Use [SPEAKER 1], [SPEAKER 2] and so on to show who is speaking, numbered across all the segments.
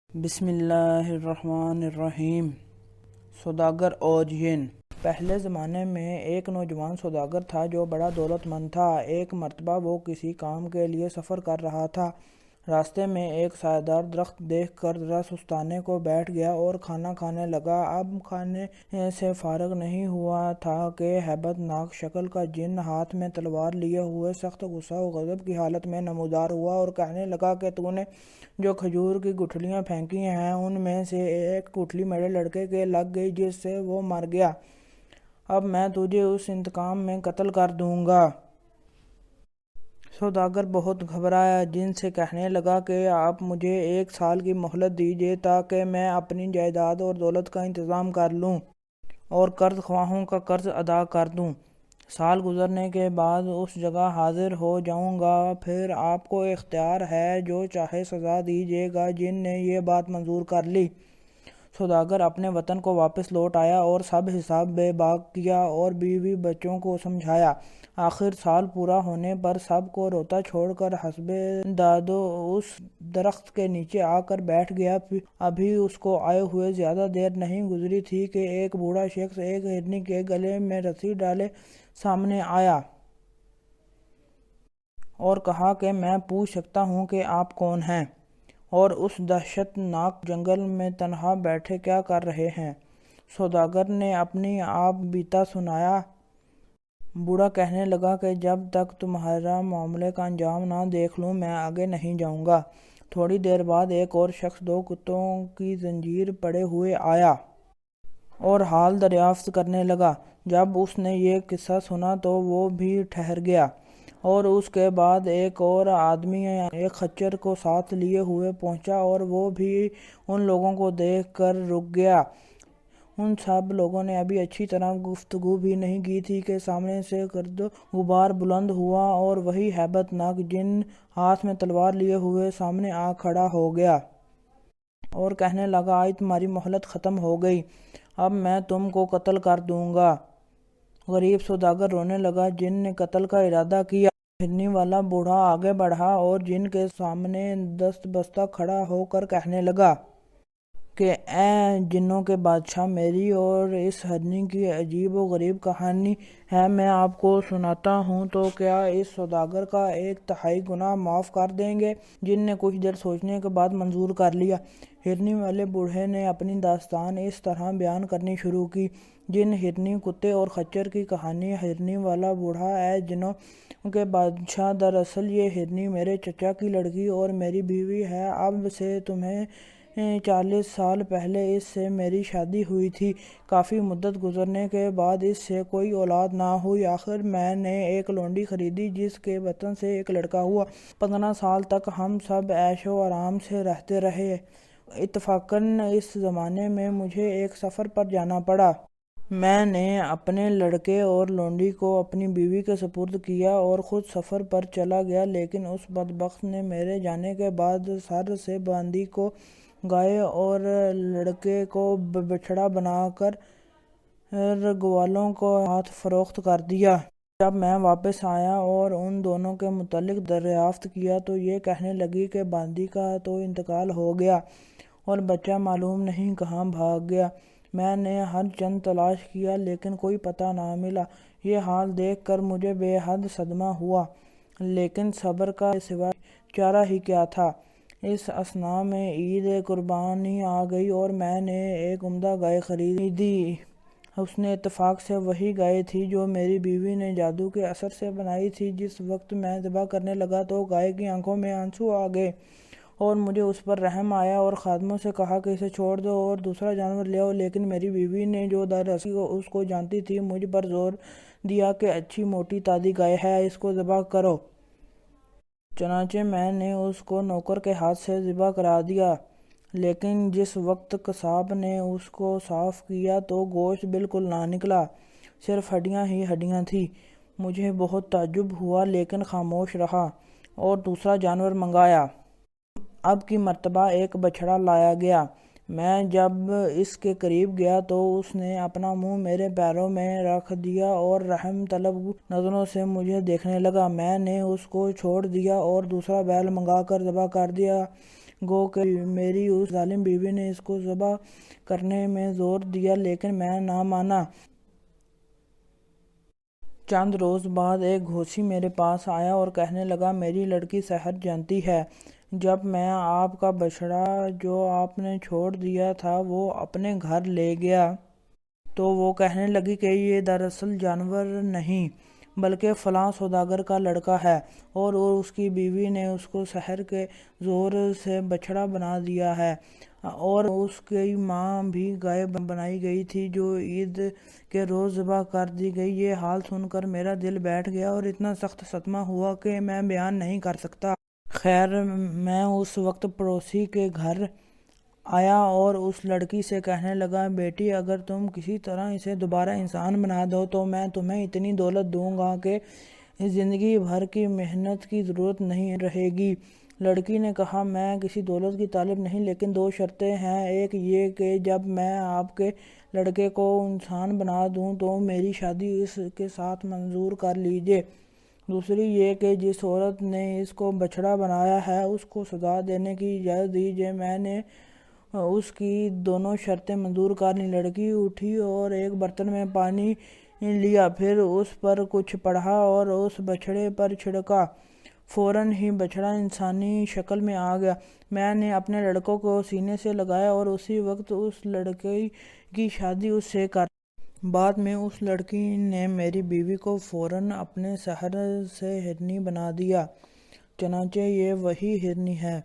[SPEAKER 1] بسم اللہ الرحمن الرحیم۔ سوداگر اور جن۔ پہلے زمانے میں ایک نوجوان سوداگر تھا جو بڑا دولت مند تھا۔ ایک مرتبہ وہ کسی کام کے لیے سفر کر رہا تھا۔ راستے میں ایک سایہ دار درخت دیکھ کر ذرا سستانے کو بیٹھ گیا اور کھانا کھانے لگا۔ اب کھانے سے فارغ نہیں ہوا تھا کہ ہیبت ناک شکل کا جن ہاتھ میں تلوار لیے ہوئے سخت غصہ و غضب کی حالت میں نمودار ہوا اور کہنے لگا کہ تو نے جو کھجور کی گٹھلیاں پھینکی ہیں ان میں سے ایک گٹھلی میرے لڑکے کے لگ گئی جس سے وہ مر گیا۔ اب میں تجھے اس انتقام میں قتل کر دوں گا۔ سوداگر بہت گھبرایا۔ جن سے کہنے لگا کہ آپ مجھے 1 سال کی مہلت دیجیے تاکہ میں اپنی جائیداد اور دولت کا انتظام کر لوں اور قرض خواہوں کا قرض ادا کر دوں۔ سال گزرنے کے بعد اس جگہ حاضر ہو جاؤں گا، پھر آپ کو اختیار ہے، جو چاہے سزا دیجیے گا۔ جن نے یہ بات منظور کر لی۔ سوداگر اپنے وطن کو واپس لوٹ آیا اور سب حساب بے باک کیا اور بیوی بچوں کو سمجھایا۔ آخر سال پورا ہونے پر سب کو روتا چھوڑ کر حسب دادو اس درخت کے نیچے آ کر بیٹھ گیا۔ ابھی اس کو آئے ہوئے زیادہ دیر نہیں گزری تھی کہ ایک بوڑھا شخص ایک ہرنی کے گلے میں رسی ڈالے سامنے آیا اور کہا کہ میں پوچھ سکتا ہوں کہ آپ کون ہیں اور اس دہشت ناک جنگل میں تنہا بیٹھے کیا کر رہے ہیں؟ سوداگر نے اپنی آپ بیتا سنایا۔ بوڑھا کہنے لگا کہ جب تک تمہارا معاملے کا انجام نہ دیکھ لوں میں آگے نہیں جاؤں گا۔ تھوڑی دیر بعد ایک اور شخص 2 کتوں کی زنجیر پڑے ہوئے آیا اور حال دریافت کرنے لگا۔ جب اس نے یہ قصہ سنا تو وہ بھی ٹھہر گیا اور اس کے بعد ایک اور آدمی ایک خچر کو ساتھ لیے ہوئے پہنچا اور وہ بھی ان لوگوں کو دیکھ کر رک گیا۔ ان سب لوگوں نے ابھی اچھی طرح گفتگو بھی نہیں کی تھی کہ سامنے سے گرد و غبار بلند ہوا اور وہی ہیبت ناک جن ہاتھ میں تلوار لیے ہوئے سامنے آ کھڑا ہو گیا اور کہنے لگا، آج تمہاری مہلت ختم ہو گئی، اب میں تم کو قتل کر دوں گا۔ غریب سوداگر رونے لگا۔ جن نے قتل کا ارادہ کیا۔ ہرنی والا بوڑھا آگے بڑھا اور جن کے سامنے دست بستہ کھڑا ہو کر کہنے لگا کہ اے جنوں کے بادشاہ، میری اور اس ہرنی کی عجیب و غریب کہانی ہے، میں آپ کو سناتا ہوں تو کیا اس سوداگر کا 1/3 گناہ معاف کر دیں گے؟ جن نے کچھ دیر سوچنے کے بعد منظور کر لیا۔ ہرنی والے بوڑھے نے اپنی داستان اس طرح بیان کرنی شروع کی۔ جن، ہرنی، کتے اور خچر کی کہانی۔ ہرنی والا بوڑھا: اے جنوں کے بادشاہ، دراصل یہ ہرنی میرے چچا کی لڑکی اور میری بیوی ہے۔ اب سے تمہیں 40 سال پہلے اس سے میری شادی ہوئی تھی۔ کافی مدت گزرنے کے بعد اس سے کوئی اولاد نہ ہوئی۔ آخر میں نے ایک لونڈی خریدی جس کے بطن سے ایک لڑکا ہوا۔ 15 سال تک ہم سب عیش و آرام سے رہتے رہے۔ اتفاقاً اس زمانے میں مجھے ایک سفر پر جانا پڑا۔ میں نے اپنے لڑکے اور لونڈی کو اپنی بیوی کے سپرد کیا اور خود سفر پر چلا گیا، لیکن اس بدبخت نے میرے جانے کے بعد سر سے باندی کو گائے اور لڑکے کو بچھڑا بنا کر گوالوں کو ہاتھ فروخت کر دیا۔ جب میں واپس آیا اور ان دونوں کے متعلق دریافت کیا تو یہ کہنے لگی کہ باندی کا تو انتقال ہو گیا اور بچہ معلوم نہیں کہاں بھاگ گیا۔ میں نے ہر چند تلاش کیا لیکن کوئی پتہ نہ ملا۔ یہ حال دیکھ کر مجھے بے حد صدمہ ہوا، لیکن صبر کا سوا چارہ ہی کیا تھا۔ اس اثناء میں عید قربانی آ گئی اور میں نے ایک عمدہ گائے خریدی۔ اس نے اتفاق سے وہی گائے تھی جو میری بیوی نے جادو کے اثر سے بنائی تھی۔ جس وقت میں ذبح کرنے لگا تو گائے کی آنکھوں میں آنسو آ گئے اور مجھے اس پر رحم آیا اور خادموں سے کہا کہ اسے چھوڑ دو اور دوسرا جانور لے آؤ، لیکن میری بیوی نے، جو دراصل اس کو جانتی تھی، مجھ پر زور دیا کہ اچھی موٹی تازی گائے ہے، اس کو ذبح کرو۔ چنانچہ میں نے اس کو نوکر کے ہاتھ سے ذبح کرا دیا، لیکن جس وقت قصاب نے اس کو صاف کیا تو گوشت بالکل نہ نکلا، صرف ہڈیاں ہی ہڈیاں تھیں۔ مجھے بہت تعجب ہوا لیکن خاموش رہا اور دوسرا جانور منگایا۔ اب کی مرتبہ ایک بچھڑا لایا گیا۔ میں جب اس کے قریب گیا تو اس نے اپنا منہ میرے پیروں میں رکھ دیا اور رحم طلب نظروں سے مجھے دیکھنے لگا۔ میں نے اس کو چھوڑ دیا اور دوسرا بیل منگا کر ذبح کر دیا۔ گو کہ میری اس ظالم بیوی نے اس کو ذبح کرنے میں زور دیا لیکن میں نہ مانا۔ چند روز بعد ایک گھوسی میرے پاس آیا اور کہنے لگا، میری لڑکی سحر جانتی ہے، جب میں آپ کا بچڑا جو آپ نے چھوڑ دیا تھا وہ اپنے گھر لے گیا تو وہ کہنے لگی کہ یہ دراصل جانور نہیں بلکہ فلاں سوداگر کا لڑکا ہے، اور اس کی بیوی نے اس کو سحر کے زور سے بچڑا بنا دیا ہے، اور اس کی ماں بھی گائے بنائی گئی تھی جو عید کے روز ذبح کر دی گئی۔ یہ حال سن کر میرا دل بیٹھ گیا اور اتنا سخت صدمہ ہوا کہ میں بیان نہیں کر سکتا۔ خیر، میں اس وقت پڑوسی کے گھر آیا اور اس لڑکی سے کہنے لگا، بیٹی اگر تم کسی طرح اسے دوبارہ انسان بنا دو تو میں تمہیں اتنی دولت دوں گا کہ زندگی بھر کی محنت کی ضرورت نہیں رہے گی۔ لڑکی نے کہا، میں کسی دولت کی طالب نہیں، لیکن دو شرطیں ہیں، ایک یہ کہ جب میں آپ کے لڑکے کو انسان بنا دوں تو میری شادی اس کے ساتھ منظور کر لیجیے، دوسری یہ کہ جس عورت نے اس کو بچڑا بنایا ہے اس کو سزا دینے کی اجازت دیجیے۔ میں نے اس کی دونوں شرطیں منظور کر لیں۔ لڑکی اٹھی اور ایک برتن میں پانی لیا، پھر اس پر کچھ پڑھا اور اس بچڑے پر چھڑکا، فوراً ہی بچڑا انسانی شکل میں آ گیا۔ میں نے اپنے لڑکوں کو سینے سے لگایا اور اسی وقت اس لڑکی کی شادی اس سے کر دی۔ بعد میں اس لڑکی نے میری بیوی کو فوراً اپنے سحر سے ہرنی بنا دیا، چنانچہ یہ وہی ہرنی ہے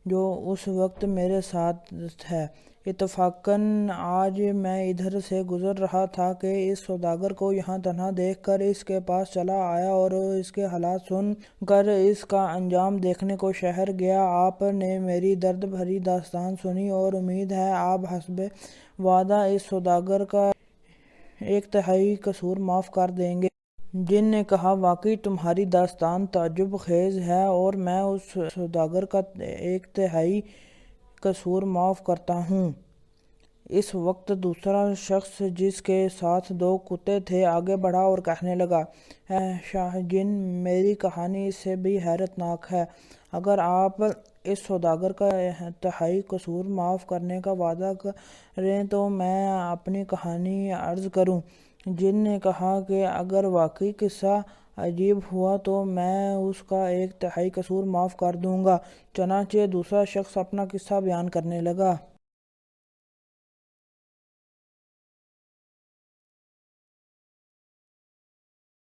[SPEAKER 1] جو اس وقت میرے ساتھ ہے۔ اتفاقاً آج میں ادھر سے گزر رہا تھا کہ اس سوداگر کو یہاں تنہا دیکھ کر اس کے پاس چلا آیا اور اس کے حالات سن کر اس کا انجام دیکھنے کو شہر گیا۔ آپ نے میری درد بھری داستان سنی اور امید ہے آپ حسب وعدہ اس سوداگر کا 1/3 قصور معاف کر دیں گے۔ جن نے کہا، واقعی تمہاری داستان تعجب خیز ہے اور میں اس سوداگر کا 1/3 قصور معاف کرتا ہوں۔ اس وقت دوسرا شخص جس کے ساتھ 2 کتے تھے آگے بڑھا اور کہنے لگا، اے شاہ جن، میری کہانی اس سے بھی حیرت ناک ہے۔ اگر آپ اس سوداگر کا 1/3 قصور معاف کرنے کا وعدہ کریں تو میں اپنی کہانی عرض کروں۔ جن نے کہا کہ اگر واقعی قصہ عجیب ہوا تو میں اس کا 1/3 قصور معاف کر دوں گا۔ چنانچہ دوسرا شخص اپنا قصہ بیان کرنے لگا۔